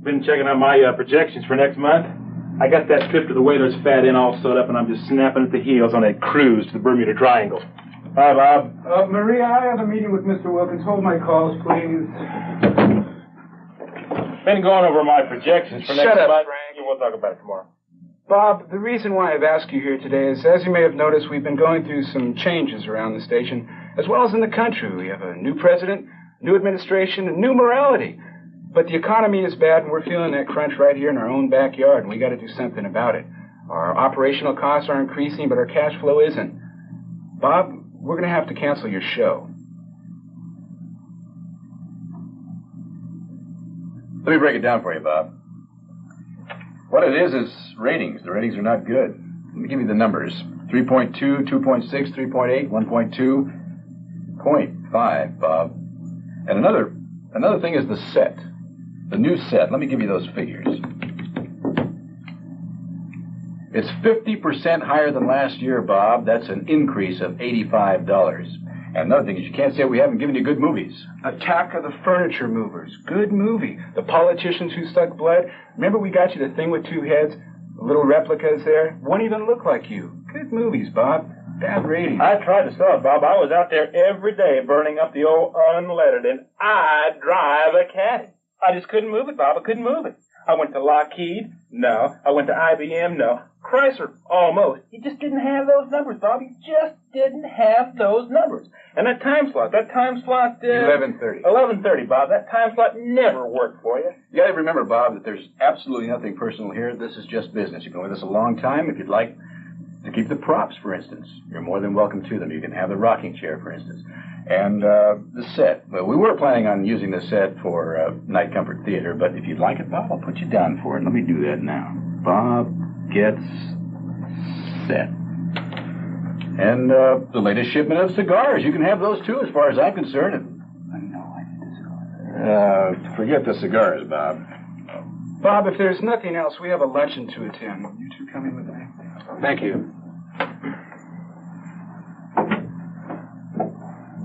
Been checking out my projections for next month. I got that trip to the Whalers Fat Inn all set up, and I'm just snapping at the heels on that cruise to the Bermuda Triangle. Hi, Bob. Maria, I have a meeting with Mr. Wilkins. Hold my calls, please. Been going over my projections for next month. Shut up, Frank. We'll talk about it tomorrow. Bob, the reason why I've asked you here today is, as you may have noticed, we've been going through some changes around the station, as well as in the country. We have a new president, new administration, and new morality. But the economy is bad, and we're feeling that crunch right here in our own backyard, and we got to do something about it. Our operational costs are increasing, but our cash flow isn't. Bob, we're going to have to cancel your show. Let me break it down for you, Bob. What it is ratings. The ratings are not good. Let me give you the numbers. 3.2, 2.6, 3.8, 1.2, 0.5, Bob. And another thing is the set. The new set. Let me give you those figures. It's 50% higher than last year, Bob. That's an increase of $85. And another thing is you can't say we haven't given you good movies. Attack of the Furniture Movers. Good movie. The Politicians Who Suck Blood. Remember we got you The Thing with Two Heads? The little replicas there. Won't even look like you. Good movies, Bob. Bad ratings. I tried to sell it, Bob. I was out there every day burning up the old unleaded, and I drive a caddy. I just couldn't move it, Bob. I couldn't move it. I went to Lockheed. No. I went to IBM. No. Chrysler. Almost. He just didn't have those numbers, Bob. He just didn't have those numbers. And that time slot. 11:30. 11:30, Bob. That time slot never worked for you. You got to remember, Bob, that there's absolutely nothing personal here. This is just business. You've been with us a long time. If you'd like to keep the props, for instance, you're more than welcome to them. You can have the rocking chair, for instance. And the set. Well, we were planning on using the set for Night Comfort Theater, but if you'd like it, Bob, I'll put you down for it. Let me do that now. Bob gets set. And the latest shipment of cigars. You can have those, too, as far as I'm concerned. I know I need the cigars. Forget the cigars, Bob. Bob, if there's nothing else, we have a luncheon to attend. Will you two come in with me? Thank you.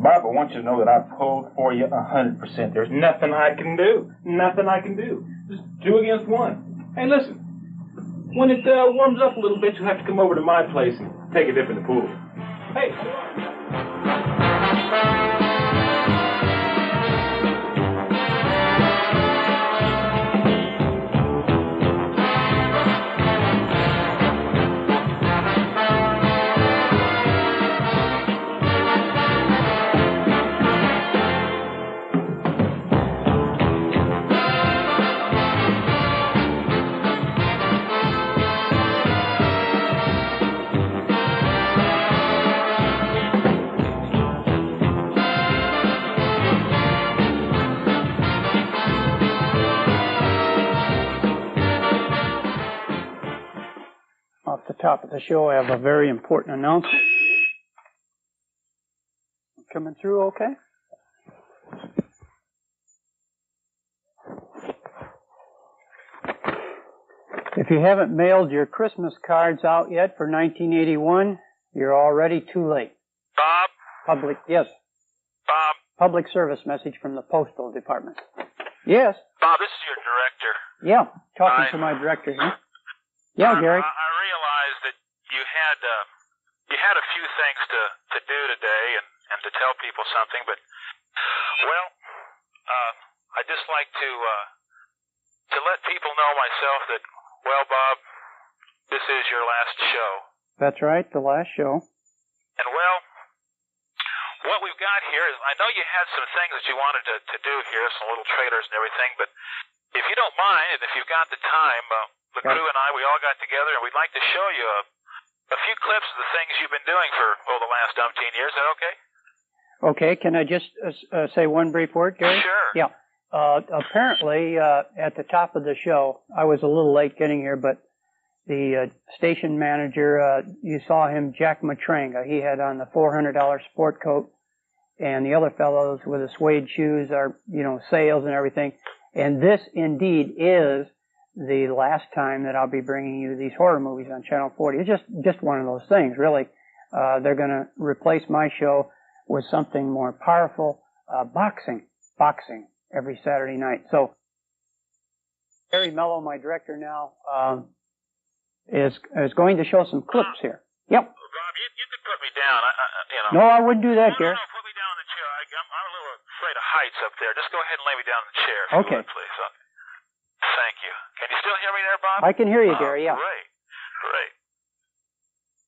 Bob, I want you to know that I pulled for you 100%. There's nothing I can do. Nothing I can do. Just 2 against 1. Hey, listen. When it warms up a little bit, you'll have to come over to my place and take a dip in the pool. Hey, Off the top of the show, I have a very important announcement. Coming through okay? If you haven't mailed your Christmas cards out yet for 1981, you're already too late. Bob? Yes. Bob? Public service message from the Postal Department. Yes. Bob, this is your director. Yeah, talking to my director here. Yeah, Gary. I realized that you had a few things to do today and to tell people something, but well, I'd just like to let people know myself that, well, Bob, this is your last show. That's right, the last show. And well, what we've got here is, I know you had some things that you wanted to do here, some little trailers and everything, but if you don't mind, and if you've got the time, the crew and I, we all got together, and we'd like to show you a few clips of the things you've been doing for, the last umpteen years. Is that okay? Okay, can I just say one brief word, Gary? Sure. Yeah. Apparently, at the top of the show, I was a little late getting here, but the station manager, you saw him, Jack Matranga. He had on the $400 sport coat, and the other fellows with the suede shoes are, sales and everything. And this, indeed, is the last time that I'll be bringing you these horror movies on Channel 40. It's just one of those things, really. They're going to replace my show with something more powerful, boxing every Saturday night. So Gary Mello, my director now, is going to show some clips here. Yep. Bob, you could put me down. No, I wouldn't do that, Gary. No, put me down in the chair. I'm a little afraid of heights up there. Just go ahead and lay me down in the chair, if Okay. you would, please. Thank you. Can you still hear me there, Bob? I can hear you, Gary, yeah. Great.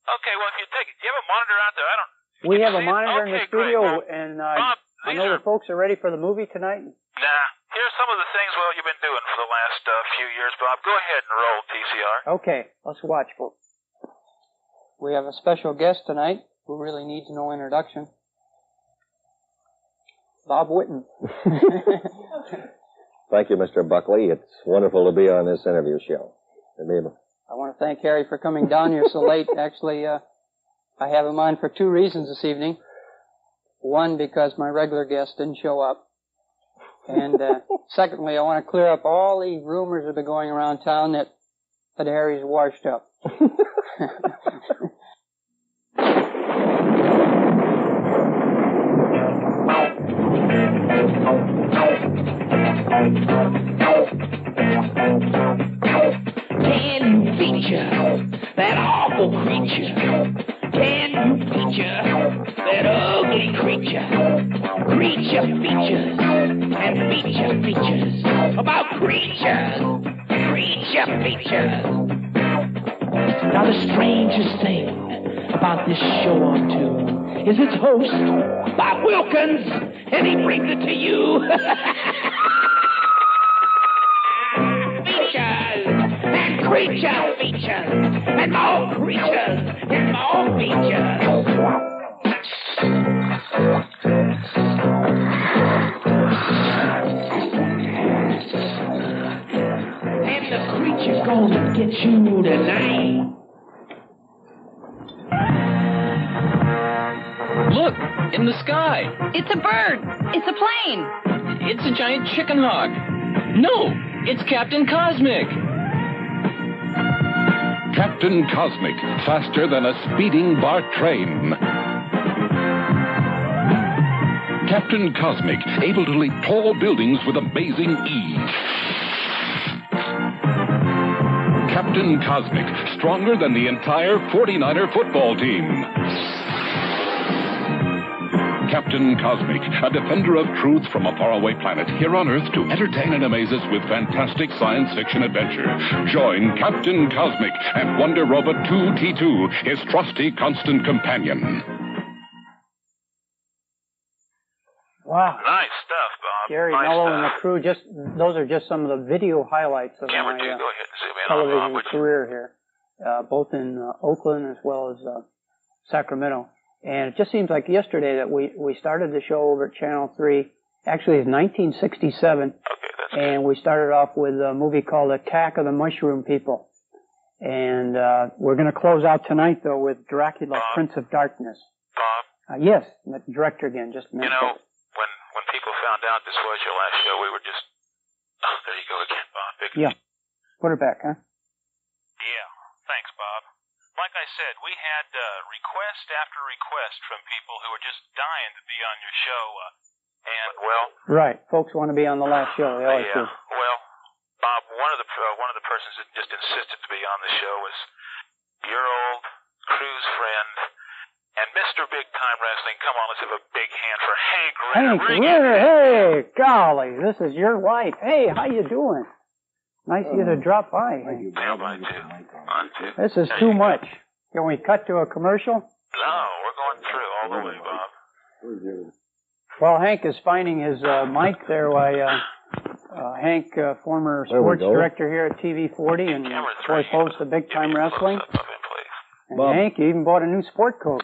Okay, well, if you take it, do you have a monitor out there? We have a monitor in the studio, great. Well, and Bob, I know the folks are ready for the movie tonight. Nah, here's some of the things, well, you've been doing for the last few years, Bob. Go ahead and roll, TCR. Okay, let's watch, folks. We have a special guest tonight who really needs no introduction. Bob Whitten. Thank you, Mr. Buckley. It's wonderful to be on this interview show. I want to thank Harry for coming down here so late. Actually, I have him on for two reasons this evening. One, because my regular guest didn't show up. And secondly, I want to clear up all the rumors that have been going around town that Harry's washed up. Can you feature that awful creature? Can you feature that ugly creature? Creature features and feature features about creatures. Creature features. Now the strangest thing about this show on two is its host, Bob Wilkins, and he brings it to you. Creature features, and more creatures, and more features. And the creature's gonna get you tonight. Look, in the sky. It's a bird. It's a plane. It's a giant chicken hawk. No, it's Captain Cosmic. Captain Cosmic, faster than a speeding BART train. Captain Cosmic, able to leap tall buildings with amazing ease. Captain Cosmic, stronger than the entire 49er football team. Captain Cosmic, a defender of truth from a faraway planet, here on Earth to entertain and amaze us with fantastic science fiction adventure. Join Captain Cosmic and Wonder Robot 2T2, his trusty, constant companion. Wow. Nice stuff, Bob. Gary nice Mello stuff. and the crew, those are just some of the video highlights of Camera my two, go ahead and zoom in television on career here, both in Oakland as well as Sacramento. And it just seems like yesterday that we started the show over at Channel 3. Actually, it's 1967. Okay, that's and we started off with a movie called Attack of the Mushroom People. And we're going to close out tonight, though, with Dracula, Prince of Darkness. Bob? Yes, the director again, just a minute. You know, when people found out this was your last show, we were just... Oh, there you go again, Bob. Yeah. Put her back, huh? Yeah. Thanks, Bob. Like I said, we had request after request from people who were just dying to be on your show. And, well... Right. Folks want to be on the last show. They always do. Well, Bob, one of the persons that just insisted to be on the show was your old crew's friend and Mr. Big Time Wrestling. Come on, let's have a big hand for Hank Ritter. Hank Ritter, hey, golly, this is your wife. Hey, how you doing? Nice of you to drop by. Thank you, Bob. Mine too. This is too much. Can we cut to a commercial? No, we're going through all the way, Bob. Well, Hank is finding his mic there. Hank, former sports director here at TV40 and of course host of Big Time Wrestling. And Bob, Hank, you even bought a new sport coat.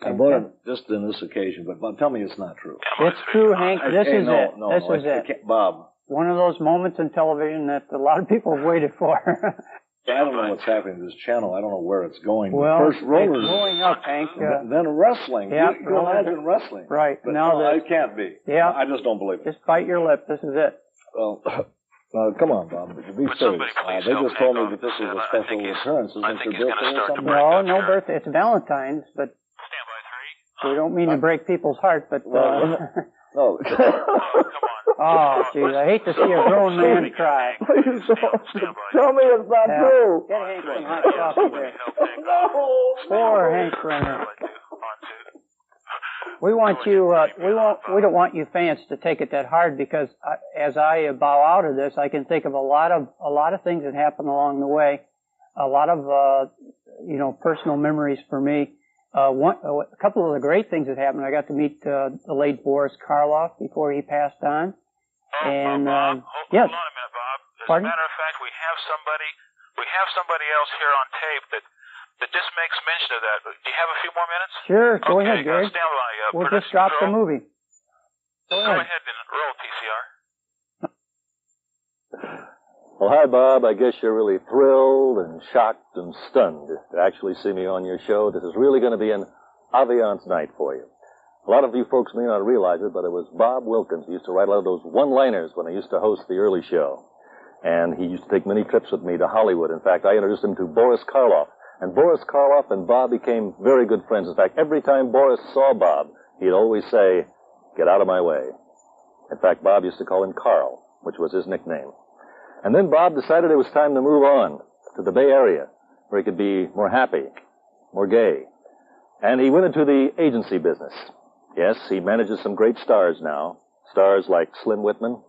33. I bought it just on this occasion, but Bob, tell me it's not true. It's true, Hank. This is it. This is it. Bob. One of those moments in television that a lot of people have waited for. I don't know what's happening to this channel. I don't know where it's going. Well, first rollers, it's going up, Hank. Then wrestling. Yeah, you can imagine wrestling. Right. But now no, it can't be. Yeah. I just don't believe it. Just bite your lip. This is it. Well, come on, Bob. Be serious. They just told me that this is a special occurrence. Isn't it your birthday or something? No birthday. It's Valentine's, but we don't mean to break people's hearts, but... No. Come on. Oh, geez, I hate to see a grown man cry. Please, tell me it's not true. Get Hank some hot coffee there. No. Poor Hank Brenner. We want you. We don't want you fans to take it that hard because as I bow out of this, I can think of a lot of things that happened along the way. A lot of personal memories for me. A couple of the great things that happened. I got to meet the late Boris Karloff before he passed on. And Bob, yes. Hold on a minute, Bob. As Pardon? a matter of fact, we have somebody else here on tape that just makes mention of that. Do you have a few more minutes? Sure. Go ahead, Gary. Stand by. We'll just drop the movie. Go ahead ahead. and roll, TCR. Well, hi, Bob. I guess you're really thrilled and shocked and stunned to actually see me on your show. This is really going to be an ambiance night for you. A lot of you folks may not realize it, but it was Bob Wilkins who used to write a lot of those one-liners when I used to host the early show. And he used to take many trips with me to Hollywood. In fact, I introduced him to Boris Karloff. And Boris Karloff and Bob became very good friends. In fact, every time Boris saw Bob, he'd always say, "Get out of my way." In fact, Bob used to call him Carl, which was his nickname. And then Bob decided it was time to move on to the Bay Area, where he could be more happy, more gay. And he went into the agency business. Yes, he manages some great stars now. Stars like Slim Whitman,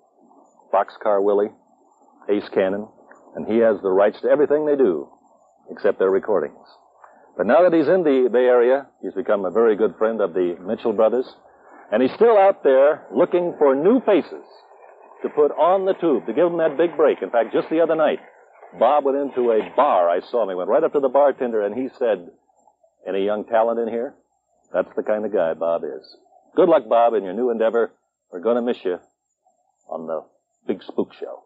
Boxcar Willie, Ace Cannon, and he has the rights to everything they do, except their recordings. But now that he's in the Bay Area, he's become a very good friend of the Mitchell brothers, and he's still out there looking for new faces to put on the tube, to give them that big break. In fact, just the other night, Bob went into a bar. I saw him. He went right up to the bartender, and he said, "Any young talent in here?" That's the kind of guy Bob is. Good luck, Bob, in your new endeavor. We're going to miss you on the Big Spook Show.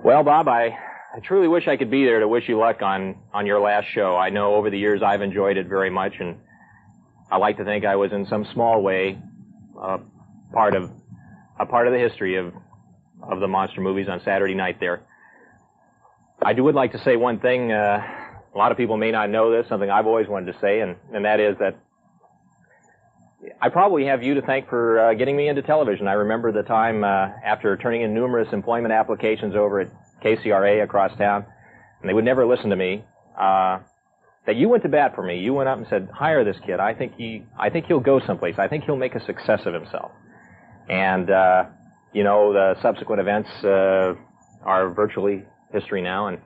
Well, Bob, I truly wish I could be there to wish you luck on your last show. I know over the years I've enjoyed it very much, and I like to think I was in some small way part of the history of the monster movies on Saturday night there. I would like to say one thing. A lot of people may not know this, something I've always wanted to say, and that is that I probably have you to thank for getting me into television. I remember the time after turning in numerous employment applications over at KCRA across town, and they would never listen to me, that you went to bat for me. You went up and said, "Hire this kid. I think he'll go someplace. I think he'll make a success of himself." And, the subsequent events are virtually history now, and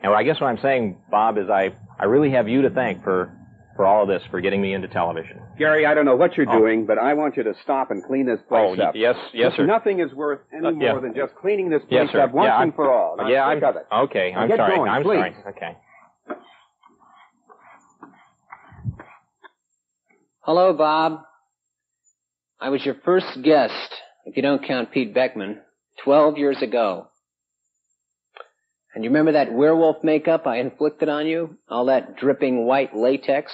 I guess what I'm saying, Bob, is I really have you to thank for all of this, for getting me into television. Gary, I don't know what you're doing, but I want you to stop and clean this place up. Yes, sir. Nothing is worth any more than just cleaning this place up once and for all. Now, think of it. Okay, I'm get sorry. Going, I'm please. sorry. Okay. Hello, Bob. I was your first guest, if you don't count Pete Beckman, 12 years ago. And you remember that werewolf makeup I inflicted on you? All that dripping white latex?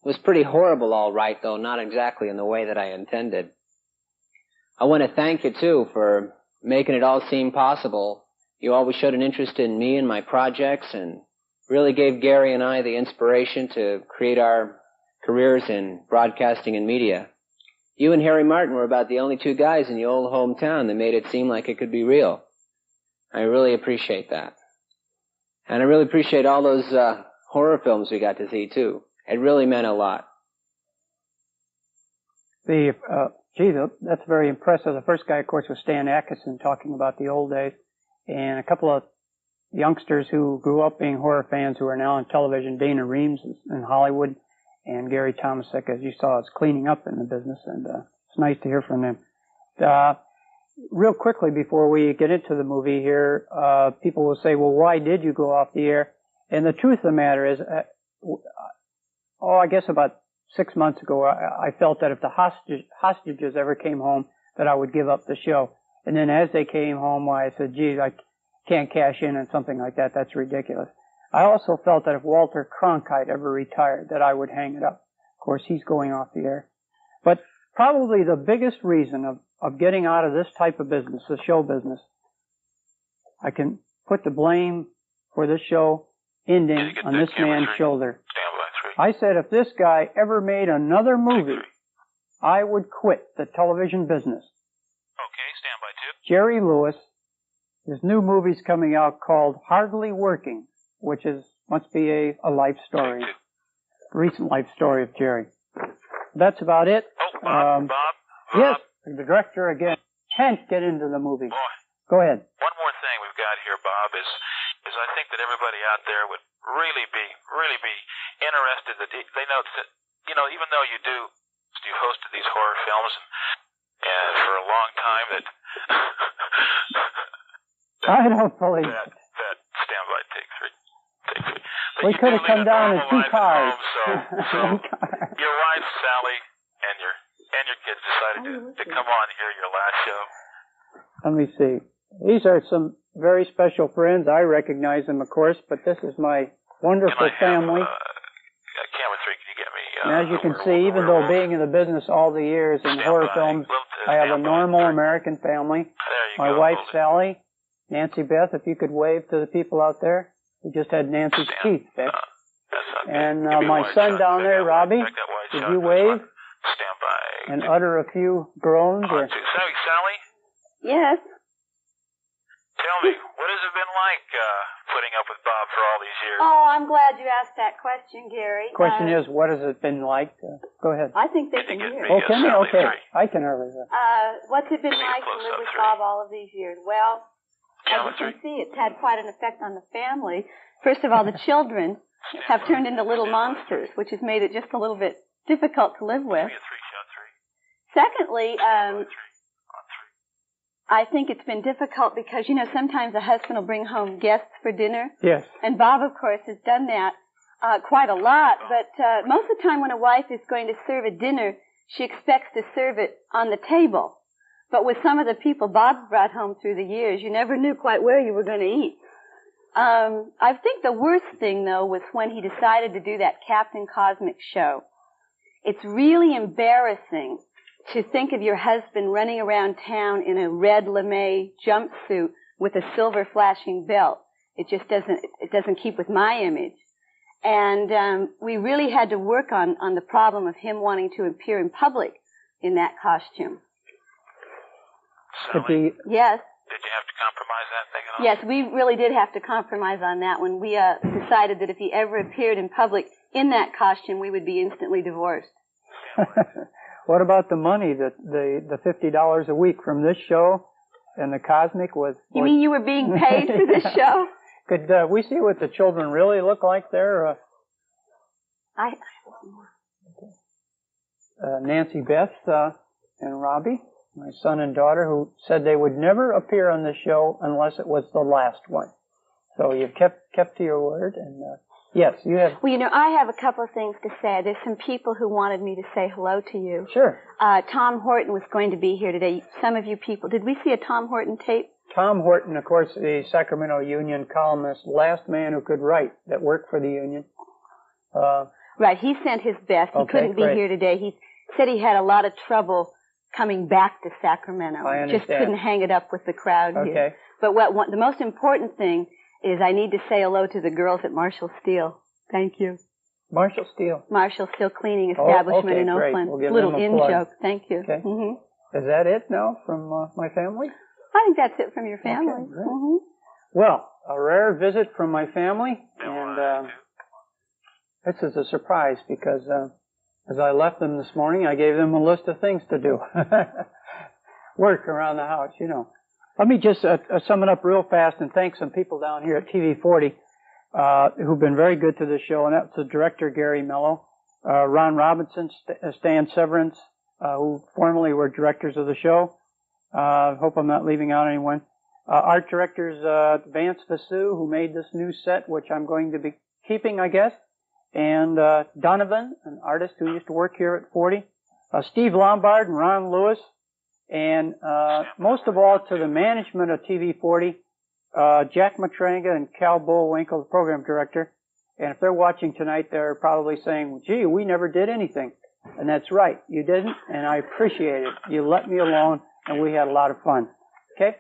It was pretty horrible, all right, though not exactly in the way that I intended. I want to thank you, too, for making it all seem possible. You always showed an interest in me and my projects and really gave Gary and I the inspiration to create our careers in broadcasting and media. You and Harry Martin were about the only two guys in the old hometown that made it seem like it could be real. I really appreciate that. And I really appreciate all those horror films we got to see, too. It really meant a lot. That's very impressive. The first guy, of course, was Stan Atkinson talking about the old days. And a couple of youngsters who grew up being horror fans who are now on television, Dana Reeves in Hollywood, and Gary Tomasek, as you saw, is cleaning up in the business. And it's nice to hear from them. Real quickly, before we get into the movie here, people will say, well, why did you go off the air? And the truth of the matter is, I guess about 6 months ago, I felt that if the hostages ever came home, that I would give up the show. And then as they came home, I said, geez, I can't cash in on something like that. That's ridiculous. I also felt that if Walter Cronkite ever retired, that I would hang it up. Of course, he's going off the air. But probably the biggest reason of getting out of this type of business, the show business, I can put the blame for this show ending on this man's shoulder. I said if this guy ever made another movie, I would quit the television business. Jerry Lewis. His new movie's coming out called Hardly Working, which must be a life story, recent life story of Jerry. That's about it. Oh, Bob. Yes, the director again can't get into the movie. Boy. Go ahead. One more thing we've got here, Bob, is I think that everybody out there would really be interested that they know that, even though you hosted these horror films and for a long time that I don't believe that stand by, take three. We could have come down in 2 cars. So your wife Sally and your kids decided to come on here your last show. Let me see. These are some very special friends. I recognize them, of course, but this is my wonderful family. Camera 3, can you get me? And as you can see, even though being in the business all the years in horror films, I have a normal American family. My wife, Sally, Nancy Beth, if you could wave to the people out there. We just had Nancy's teeth fixed. And my son down there, Robbie, did you wave? Stand by. And utter a few groans? Or... Sally? Yes. Tell me, what has it been like putting up with Bob for all these years? Oh, I'm glad you asked that question, Gary. Question is, what has it been like? Go ahead. I think they can hear. Oh, can you? Okay. I can hardly hear. What's it been like to live with Bob all of these years? Well, as you can see, it's had quite an effect on the family. First of all, the children have turned into little monsters, which has made it just a little bit difficult to live with. Secondly, I think it's been difficult because, sometimes a husband will bring home guests for dinner. Yes. And Bob, of course, has done that quite a lot. But most of the time when a wife is going to serve a dinner, she expects to serve it on the table. But with some of the people Bob's brought home through the years, you never knew quite where you were going to eat. I think the worst thing, though, was when he decided to do that Captain Cosmic show. It's really embarrassing to think of your husband running around town in a red lame jumpsuit with a silver flashing belt. It just doesn't keep with my image. And we really had to work on the problem of him wanting to appear in public in that costume. Sally, yes. Did you have to compromise that thing at all? Yes, we really did have to compromise on that one. We decided that if he ever appeared in public in that costume, we would be instantly divorced. What about the money, the $50 a week from this show and the Cosmic was? You mean you were being paid for this show? Could we see what the children really look like there? Nancy Beth and Robbie, my son and daughter, who said they would never appear on this show unless it was the last one. So you've kept to your word, and yes, you have. Well, I have a couple of things to say. There's some people who wanted me to say hello to you. Sure. Tom Horton was going to be here today. Some of you people, did we see a Tom Horton tape? Tom Horton, of course, the Sacramento Union columnist, last man who could write that worked for the Union. Right, he sent his best. He couldn't be here today. He said he had a lot of trouble coming back to Sacramento. I understand. Just couldn't hang it up with the crowd here. But the most important thing is I need to say hello to the girls at Marshall Steel. Thank you. Marshall Steel? Marshall Steel Cleaning Establishment in Oakland. We'll give little them a in plug. joke. Thank you. Okay. Is that it now from my family? I think that's it from your family. Okay, great. Well, a rare visit from my family, and this is a surprise because as I left them this morning, I gave them a list of things to do. Work around the house, Let me just sum it up real fast and thank some people down here at TV 40 who've been very good to the show, and that's the director, Gary Mello, Ron Robinson, Stan Severance, who formerly were directors of the show. Hope I'm not leaving out anyone. Art directors Vance Vasu, who made this new set, which I'm going to be keeping, I guess, and Donovan, an artist who used to work here at 40, Steve Lombard and Ron Lewis, and most of all to the management of TV 40, Jack Matranga and Cal Bullwinkle, the program director. And if they're watching tonight, they're probably saying, gee, we never did anything. And that's right, you didn't, and I appreciate it. You let me alone, and we had a lot of fun. Okay?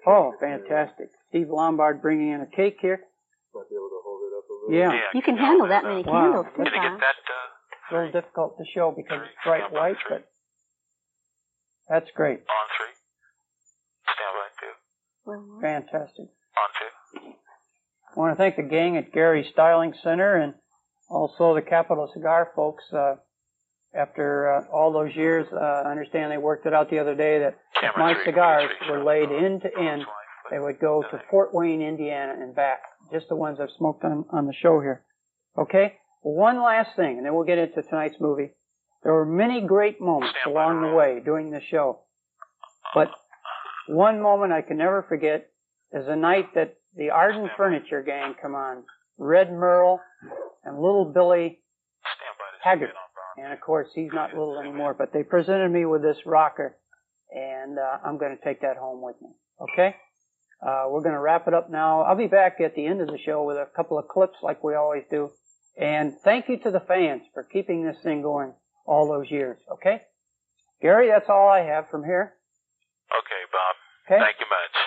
Oh, fantastic. Steve Lombard bringing in a cake here. Might be able to hold it up a little. Yeah. You can handle that many candles, too, Can you get that? It's a little difficult to show because it's bright white, but that's great. On 3. Stand by. Fantastic. On to. I want to thank the gang at Gary's Styling Center and also the Capital Cigar folks. After all those years, I understand they worked it out the other day that if my cigars were laid end to end, they would go to Fort Wayne, Indiana and back. Just the ones I've smoked on the show here. Okay? One last thing, and then we'll get into tonight's movie. There were many great moments along the way during the show. But one moment I can never forget is the night that the Arden Furniture Gang come on. Red Merle and Little Billy Haggart. And, of course, he's not little anymore, but they presented me with this rocker, and I'm going to take that home with me. Okay? We're going to wrap it up now. I'll be back at the end of the show with a couple of clips like we always do. And thank you to the fans for keeping this thing going all those years. Okay? Gary, that's all I have from here. Okay, Bob. Okay? Thank you much.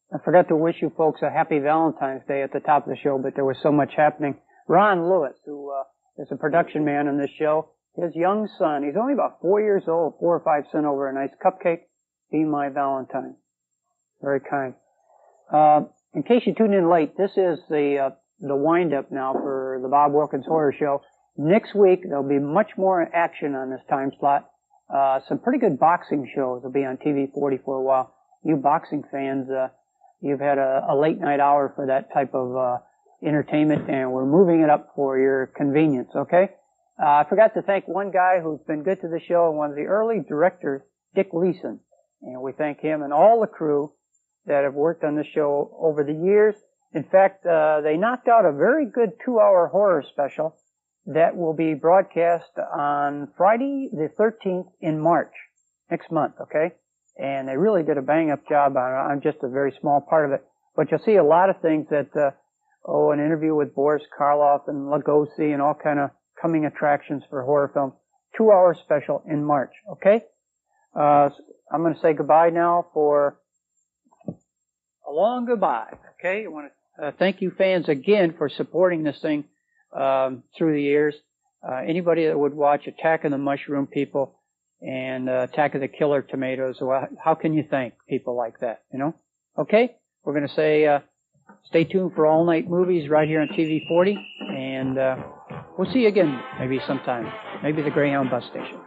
I forgot to wish you folks a happy Valentine's Day at the top of the show, but there was so much happening. Ron Lewis, who is a production man on this show, his young son, he's only about 4 years old, 4 or 5, sent over a nice cupcake. Be my Valentine. Very kind. In case you tuned in late, this is the wind-up now for the Bob Wilkins Horror Show. Next week, there'll be much more action on this time slot. Some pretty good boxing shows will be on TV 40 for a while. You boxing fans, you've had a late night hour for that type of entertainment, and we're moving it up for your convenience, okay? I forgot to thank one guy who's been good to the show, and one of the early directors, Dick Leeson. And we thank him and all the crew that have worked on the show over the years. In fact, they knocked out a very good 2-hour horror special that will be broadcast on Friday the 13th in March, next month, okay? And they really did a bang-up job on it. I'm just a very small part of it. But you'll see a lot of things that, an interview with Boris Karloff and Lugosi and all kind of coming attractions for horror films. 2-hour special in March, okay? I'm going to say goodbye now for a long goodbye, okay? I want to thank you fans again for supporting this thing through the years. Anybody that would watch Attack of the Mushroom People and Attack of the Killer Tomatoes, well, how can you thank people like that, you know? Okay? We're going to say stay tuned for All Night Movies right here on TV 40, and we'll see you again maybe sometime, maybe the Greyhound bus station.